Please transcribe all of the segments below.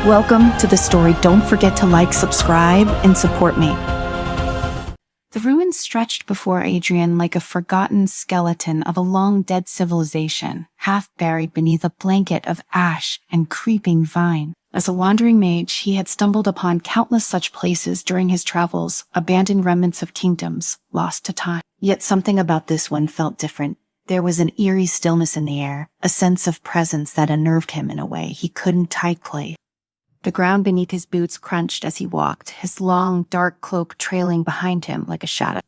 Welcome to the story. Don't forget to like, subscribe, and support me. The ruins stretched before Adrian like a forgotten skeleton of a long-dead civilization, half buried beneath a blanket of ash and creeping vine. As a wandering mage, he had stumbled upon countless such places during his travels, abandoned remnants of kingdoms, lost to time. Yet something about this one felt different. There was an eerie stillness in the air, a sense of presence that unnerved him in a way he couldn't typeplay. The ground beneath his boots crunched as he walked, his long, dark cloak trailing behind him like a shadow.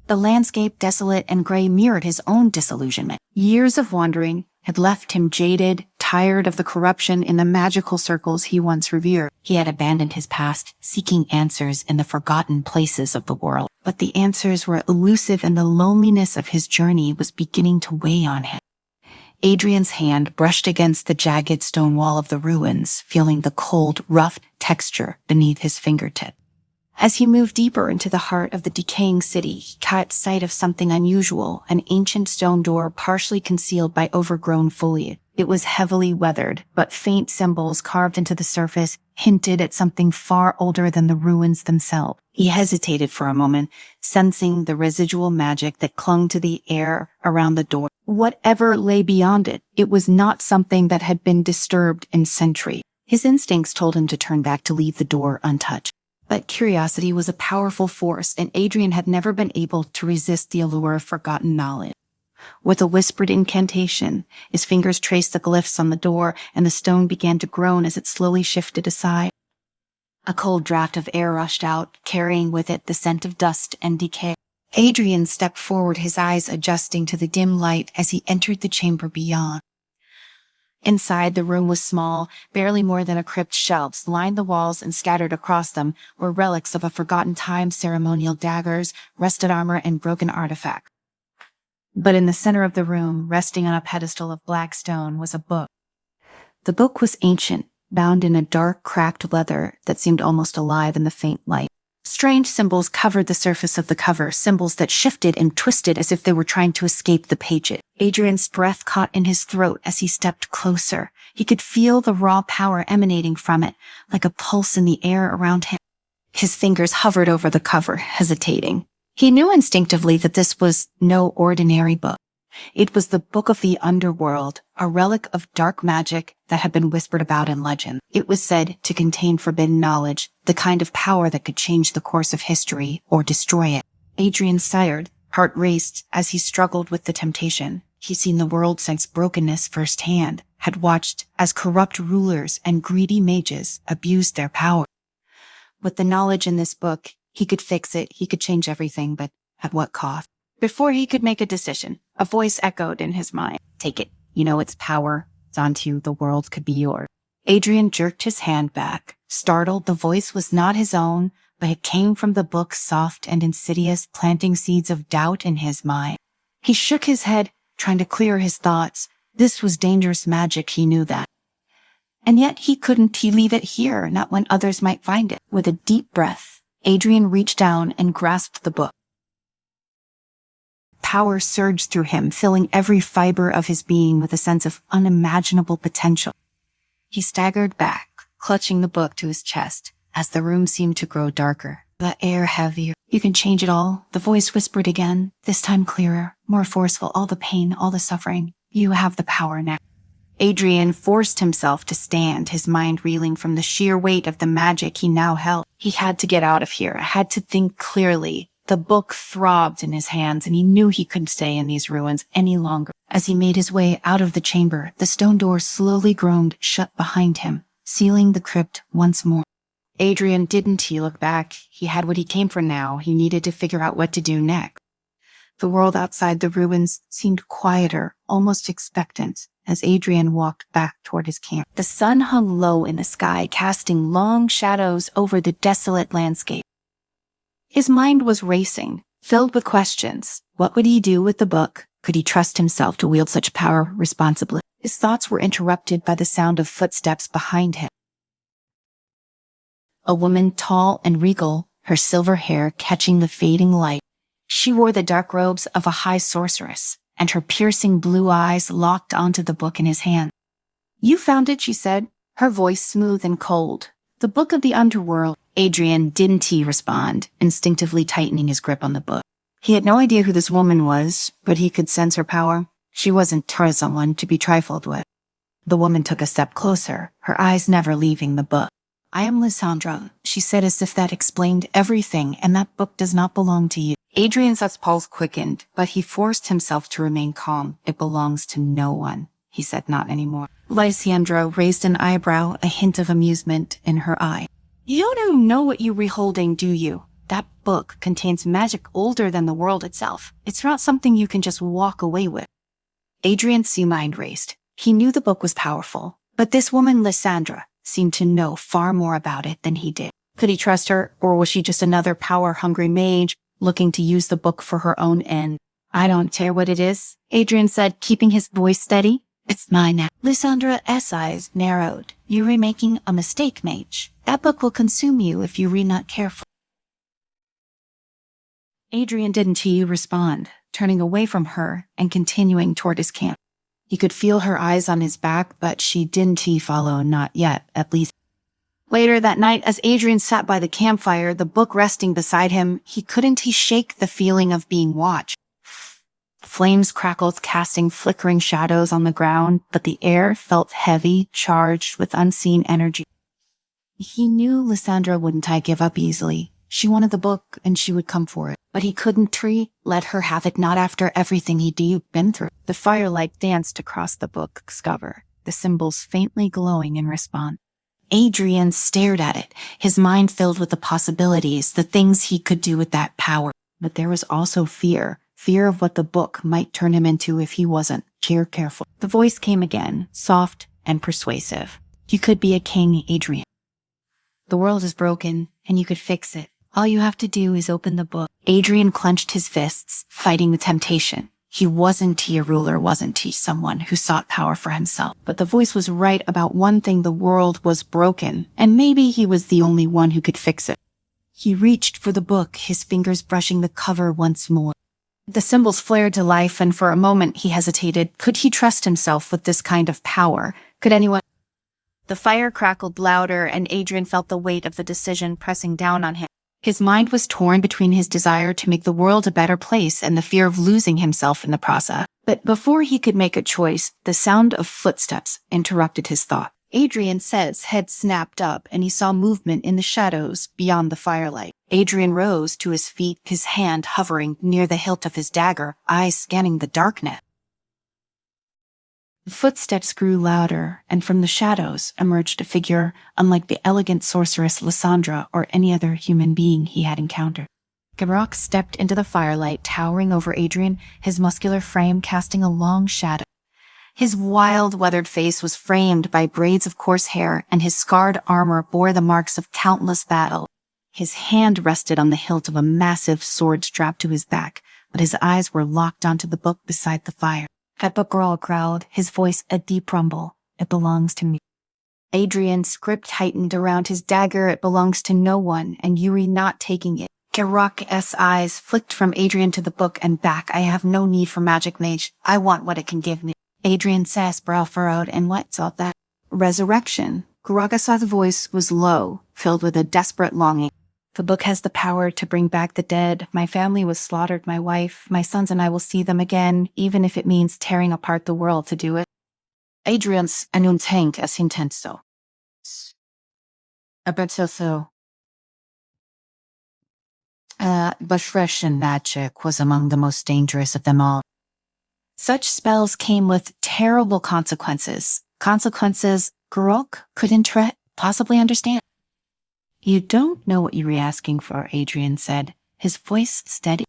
The landscape, desolate and gray, mirrored his own disillusionment. Years of wandering had left him jaded, tired of the corruption in the magical circles he once revered. He had abandoned his past, seeking answers in the forgotten places of the world. But the answers were elusive, and the loneliness of his journey was beginning to weigh on him. Adrian's hand brushed against the jagged stone wall of the ruins, feeling the cold, rough texture beneath his fingertip. As he moved deeper into the heart of the decaying city, he caught sight of something unusual, an ancient stone door partially concealed by overgrown foliage. It was heavily weathered, but faint symbols carved into the surface hinted at something far older than the ruins themselves. He hesitated for a moment, sensing the residual magic that clung to the air around the door. Whatever lay beyond it, it was not something that had been disturbed in centuries. His instincts told him to turn back, to leave the door untouched. But curiosity was a powerful force, and Adrian had never been able to resist the allure of forgotten knowledge. With a whispered incantation, his fingers traced the glyphs on the door, and the stone began to groan as it slowly shifted aside. A cold draft of air rushed out, carrying with it the scent of dust and decay. Adrian stepped forward, his eyes adjusting to the dim light as he entered the chamber beyond. Inside, the room was small, barely more than a crypt. Shelves lined the walls, and scattered across them were relics of a forgotten time, ceremonial daggers, rusted armor, and broken artifacts. But in the center of the room, resting on a pedestal of black stone, was a book. The book was ancient, bound in a dark, cracked leather that seemed almost alive in the faint light. Strange symbols covered the surface of the cover, symbols that shifted and twisted as if they were trying to escape the pages. Adrian's breath caught in his throat as he stepped closer. He could feel the raw power emanating from it, like a pulse in the air around him. His fingers hovered over the cover, hesitating. He knew instinctively that this was no ordinary book. It was the Book of the Underworld, a relic of dark magic that had been whispered about in legend. It was said to contain forbidden knowledge, the kind of power that could change the course of history or destroy it. Adrian sighed, heart raced as he struggled with the temptation. He'd seen the world since brokenness firsthand, had watched as corrupt rulers and greedy mages abused their power. With the knowledge in this book, he could fix it, he could change everything, but at what cost? Before he could make a decision, a voice echoed in his mind. Take it. You know its power. It's onto you. The world could be yours. Adrian jerked his hand back. Startled, the voice was not his own, but it came from the book, soft and insidious, planting seeds of doubt in his mind. He shook his head, trying to clear his thoughts. This was dangerous magic, he knew that. And yet he leave it here, not when others might find it. With a deep breath, Adrian reached down and grasped the book. Power surged through him, filling every fiber of his being with a sense of unimaginable potential. He staggered back, clutching the book to his chest, as the room seemed to grow darker, the air heavier. You can change it all, the voice whispered again, this time clearer, more forceful. All the pain, all the suffering. You have the power now. Adrian forced himself to stand, his mind reeling from the sheer weight of the magic he now held. He had to get out of here, had to think clearly. The book throbbed in his hands, and he knew he couldn't stay in these ruins any longer. As he made his way out of the chamber, the stone door slowly groaned shut behind him, sealing the crypt once more. Adrian didn't look back. He had what he came for now. He needed to figure out what to do next. The world outside the ruins seemed quieter, almost expectant, as Adrian walked back toward his camp. The sun hung low in the sky, casting long shadows over the desolate landscape. His mind was racing, filled with questions. What would he do with the book? Could he trust himself to wield such power responsibly? His thoughts were interrupted by the sound of footsteps behind him. A woman, tall and regal, her silver hair catching the fading light. She wore the dark robes of a high sorceress, and her piercing blue eyes locked onto the book in his hand. You found it, she said, her voice smooth and cold. The Book of the Underworld. Adrian didn't he respond, instinctively tightening his grip on the book. He had no idea who this woman was, but he could sense her power. She wasn't someone to be trifled with. The woman took a step closer, her eyes never leaving the book. I am Lysandra, she said as if that explained everything, and that book does not belong to you. Adrian's pulse quickened, but he forced himself to remain calm. It belongs to no one, he said, not anymore. Lysandra raised an eyebrow, a hint of amusement in her eye. You don't know what you're beholding, do you? That book contains magic older than the world itself. It's not something you can just walk away with. Adrian's mind raced. He knew the book was powerful, but this woman, Lysandra, seemed to know far more about it than he did. Could he trust her, or was she just another power-hungry mage looking to use the book for her own end? I don't care what it is, Adrian said, keeping his voice steady. It's mine now. Lysandra's eyes narrowed. You're making a mistake, mage. That book will consume you if you read not carefully. Adrian didn't respond, turning away from her and continuing toward his camp. He could feel her eyes on his back, but she didn't follow, not yet, at least. Later that night, as Adrian sat by the campfire, the book resting beside him, he couldn't shake the feeling of being watched. Flames crackled, casting flickering shadows on the ground, but the air felt heavy, charged with unseen energy. He knew Lysandra wouldn't give up easily. She wanted the book, and she would come for it. But he couldn't let her have it, not after everything he'd been through. The firelight danced across the book's cover, the symbols faintly glowing in response. Adrian stared at it, his mind filled with the possibilities, the things he could do with that power. But there was also fear of what the book might turn him into if he wasn't careful. The voice came again, soft and persuasive. You could be a king, Adrian. The world is broken, and you could fix it. All you have to do is open the book. Adrian clenched his fists, fighting the temptation. He wasn't a ruler, wasn't he? Someone who sought power for himself. But the voice was right about one thing: the world was broken, and maybe he was the only one who could fix it. He reached for the book, his fingers brushing the cover once more. The symbols flared to life, and for a moment he hesitated. Could he trust himself with this kind of power? Could anyone? The fire crackled louder, and Adrian felt the weight of the decision pressing down on him. His mind was torn between his desire to make the world a better place and the fear of losing himself in the process. But before he could make a choice, the sound of footsteps interrupted his thought. Adrian's head snapped up, and he saw movement in the shadows beyond the firelight. Adrian rose to his feet, his hand hovering near the hilt of his dagger, eyes scanning the darkness. The footsteps grew louder, and from the shadows emerged a figure unlike the elegant sorceress Lysandra or any other human being he had encountered. Garok stepped into the firelight, towering over Adrian, his muscular frame casting a long shadow. His wild, weathered face was framed by braids of coarse hair, and his scarred armor bore the marks of countless battles. His hand rested on the hilt of a massive sword strapped to his back, but his eyes were locked onto the book beside the fire. That book growled, his voice a deep rumble. It belongs to me. Adrian's grip tightened around his dagger. It belongs to no one, and Yuri not taking it. Garok's eyes flicked from Adrian to the book and back. I have no need for magic, mage. I want what it can give me. Adrian's brow furrowed, and what saw that? Resurrection. Garok's voice was low, filled with a desperate longing. The book has the power to bring back the dead. My family was slaughtered, my wife, my sons, and I will see them again, even if it means tearing apart the world to do it. Adrian's Enchanting as intenso. But fresh and magic was among the most dangerous of them all. Such spells came with terrible consequences. Consequences Garok couldn't possibly understand. You don't know what you're asking for, Adrian said, his voice steady.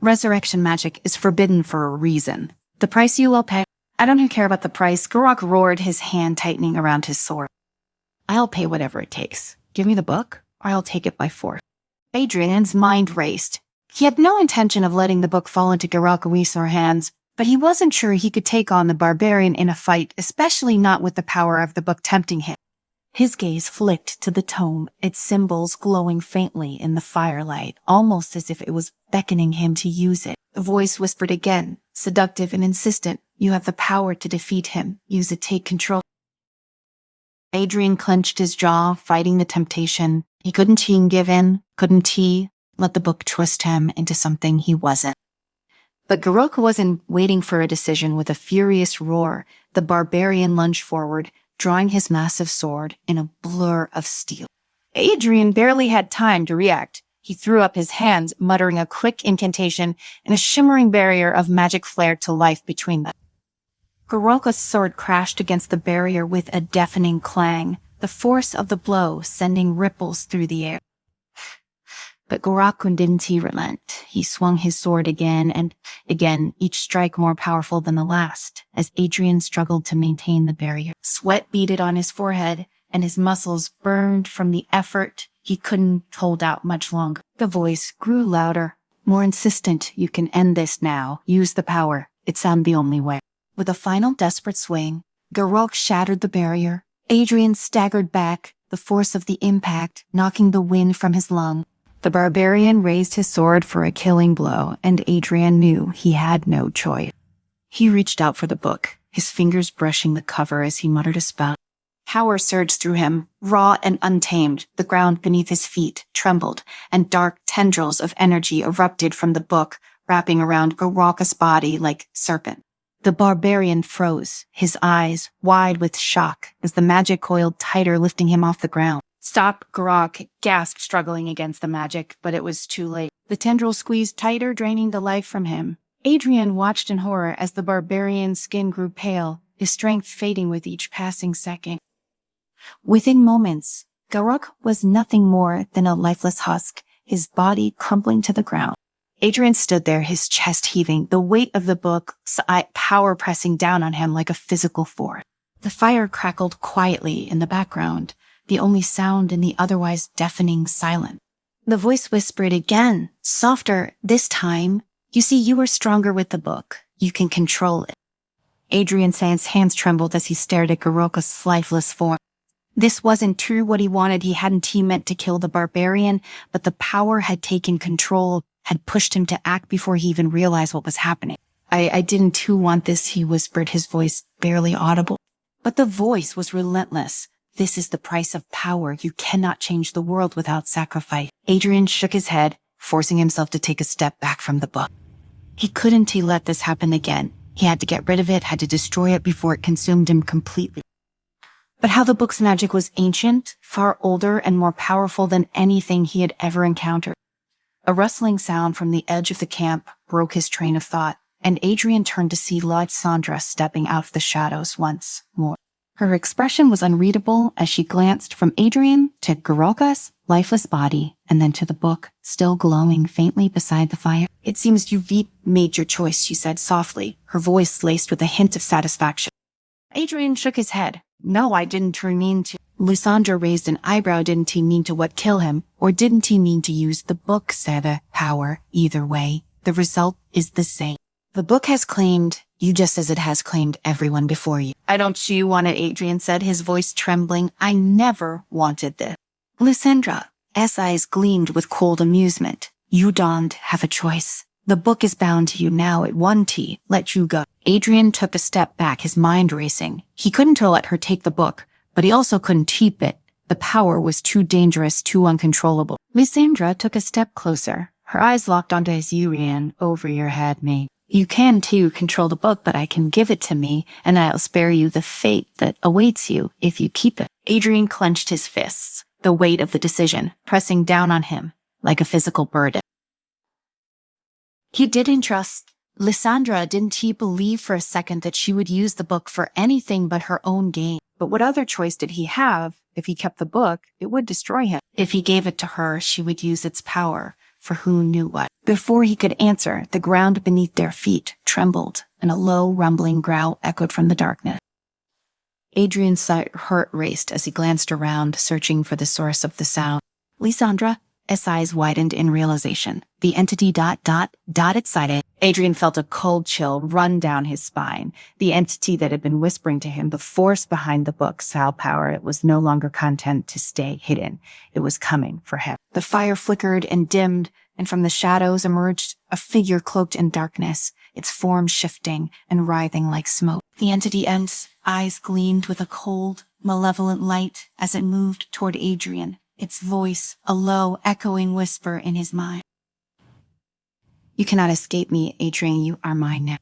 Resurrection magic is forbidden for a reason. The price you will pay. I don't care about the price. Garok roared, his hand tightening around his sword. I'll pay whatever it takes. Give me the book, or I'll take it by force. Adrian's mind raced. He had no intention of letting the book fall into Garok's hands, but he wasn't sure he could take on the barbarian in a fight, especially not with the power of the book tempting him. His gaze flicked to the tome, its symbols glowing faintly in the firelight, almost as if it was beckoning him to use it. The voice whispered again, seductive and insistent. You have the power to defeat him. Use it, take control. Adrian clenched his jaw, fighting the temptation. He couldn't give in, couldn't he let the book twist him into something he wasn't. But Garoka wasn't waiting for a decision. With a furious roar, the barbarian lunged forward, drawing his massive sword in a blur of steel. Adrian barely had time to react. He threw up his hands, muttering a quick incantation, and a shimmering barrier of magic flared to life between them. Garoka's sword crashed against the barrier with a deafening clang, the force of the blow sending ripples through the air. But Garoka didn't relent. He swung his sword again and again, each strike more powerful than the last, as Adrian struggled to maintain the barrier. Sweat beaded on his forehead, and his muscles burned from the effort. He couldn't hold out much longer. The voice grew louder, more insistent. "You can end this now. Use the power. It's the only way." With a final desperate swing, Garoka shattered the barrier. Adrian staggered back, the force of the impact knocking the wind from his lung. The barbarian raised his sword for a killing blow, and Adrian knew he had no choice. He reached out for the book, his fingers brushing the cover as he muttered a spell. Power surged through him, raw and untamed. The ground beneath his feet trembled, and dark tendrils of energy erupted from the book, wrapping around Garoka's body like serpent. The barbarian froze, his eyes wide with shock as the magic coiled tighter, lifting him off the ground. "Stop!" Garoka gasped, struggling against the magic, but it was too late. The tendril squeezed tighter, draining the life from him. Adrian watched in horror as the barbarian's skin grew pale, his strength fading with each passing second. Within moments, Garoka was nothing more than a lifeless husk, his body crumpling to the ground. Adrian stood there, his chest heaving, the weight of the book's power pressing down on him like a physical force. The fire crackled quietly in the background, the only sound in the otherwise deafening silence. The voice whispered again, softer this time. "You see, you are stronger with the book. You can control it." Adrian's hands trembled as he stared at Garoka's lifeless form. This wasn't true what he wanted. He hadn't meant to kill the barbarian, but the power had taken control, had pushed him to act before he even realized what was happening. I didn't too want this," he whispered, his voice barely audible. But the voice was relentless. "This is the price of power. You cannot change the world without sacrifice." Adrian shook his head, forcing himself to take a step back from the book. He couldn't let this happen again. He had to get rid of it, had to destroy it before it consumed him completely. But how the book's magic was ancient, far older and more powerful than anything he had ever encountered. A rustling sound from the edge of the camp broke his train of thought, and Adrian turned to see Lysandra stepping out of the shadows once more. Her expression was unreadable as she glanced from Adrian to Garoka's lifeless body, and then to the book, still glowing faintly beside the fire. "It seems you've made your choice," she said softly, her voice laced with a hint of satisfaction. Adrian shook his head. "No, I didn't mean to." Lysandra raised an eyebrow. "Didn't he mean to what kill him? Or didn't he mean to use the book?" said power. "Either way, the result is the same. The book has claimed you just as it has claimed everyone before you." "I don't you want it," Adrian said, his voice trembling. "I never wanted this." Lysandra's eyes gleamed with cold amusement. "You don't have a choice. The book is bound to you now. It won't let you go." Adrian took a step back, his mind racing. He couldn't let her take the book, but he also couldn't keep it. The power was too dangerous, too uncontrollable. Lysandra took a step closer. Her eyes locked onto his. "You ran over your head, mate. You can too control the book, but I can give it to me, and I'll spare you the fate that awaits you if you keep it." Adrian clenched his fists, the weight of the decision pressing down on him like a physical burden. He didn't trust Lysandra. Didn't he believe for a second that she would use the book for anything but her own gain? But what other choice did he have? If he kept the book, it would destroy him. If he gave it to her, she would use its power for who knew what. Before he could answer, the ground beneath their feet trembled, and a low, rumbling growl echoed from the darkness. Adrian's heart raced as he glanced around, searching for the source of the sound. Lysandra, his eyes widened in realization. The entity ... excited. Adrian felt a cold chill run down his spine. The entity that had been whispering to him, the force behind the book's power, it was no longer content to stay hidden. It was coming for him. The fire flickered and dimmed, and from the shadows emerged a figure cloaked in darkness, its form shifting and writhing like smoke. The entity's eyes gleamed with a cold, malevolent light as it moved toward Adrian, its voice a low, echoing whisper in his mind. "You cannot escape me, Adrian, you are mine now."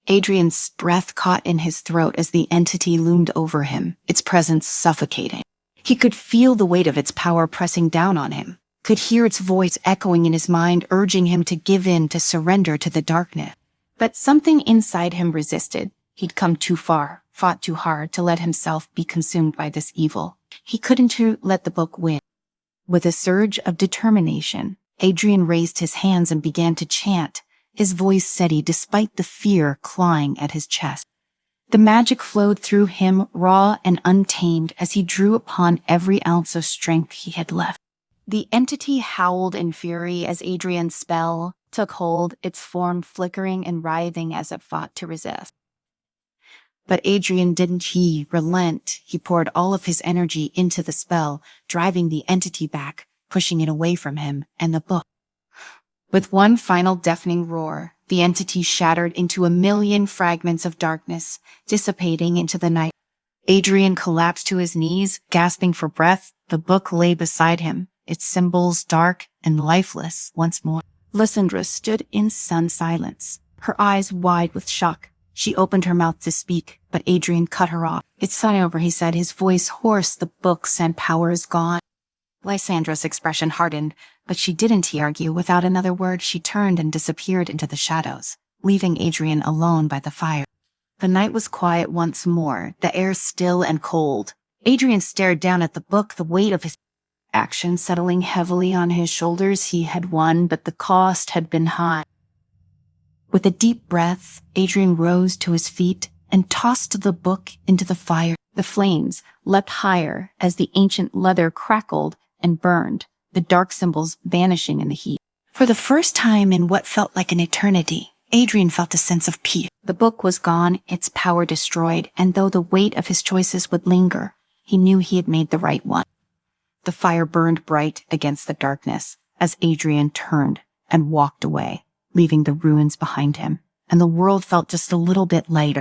Adrian's breath caught in his throat as the entity loomed over him, its presence suffocating. He could feel the weight of its power pressing down on him, could hear its voice echoing in his mind, urging him to give in, to surrender to the darkness. But something inside him resisted. He'd come too far, fought too hard to let himself be consumed by this evil. He couldn't let the book win. With a surge of determination, Adrian raised his hands and began to chant, his voice steady despite the fear clawing at his chest. The magic flowed through him raw and untamed as he drew upon every ounce of strength he had left. The entity howled in fury as Adrian's spell took hold, its form flickering and writhing as it fought to resist. But Adrian didn't relent. He poured all of his energy into the spell, driving the entity back, pushing it away from him and the book. With one final deafening roar, the entity shattered into a million fragments of darkness, dissipating into the night. Adrian collapsed to his knees, gasping for breath. The book lay beside him, its symbols dark and lifeless once more. Lysandra stood in stunned silence, her eyes wide with shock. She opened her mouth to speak, but Adrian cut her off. "It's not over," he said, his voice hoarse. "The book's and power is gone." Lysandra's expression hardened, but she didn't argue. Without another word, she turned and disappeared into the shadows, leaving Adrian alone by the fire. The night was quiet once more, the air still and cold. Adrian stared down at the book, the weight of his action settling heavily on his shoulders. He had won, but the cost had been high. With a deep breath, Adrian rose to his feet and tossed the book into the fire. The flames leapt higher as the ancient leather crackled and burned, the dark symbols vanishing in the heat. For the first time in what felt like an eternity, Adrian felt a sense of peace. The book was gone, its power destroyed, and though the weight of his choices would linger, he knew he had made the right one. The fire burned bright against the darkness as Adrian turned and walked away, leaving the ruins behind him, and the world felt just a little bit lighter.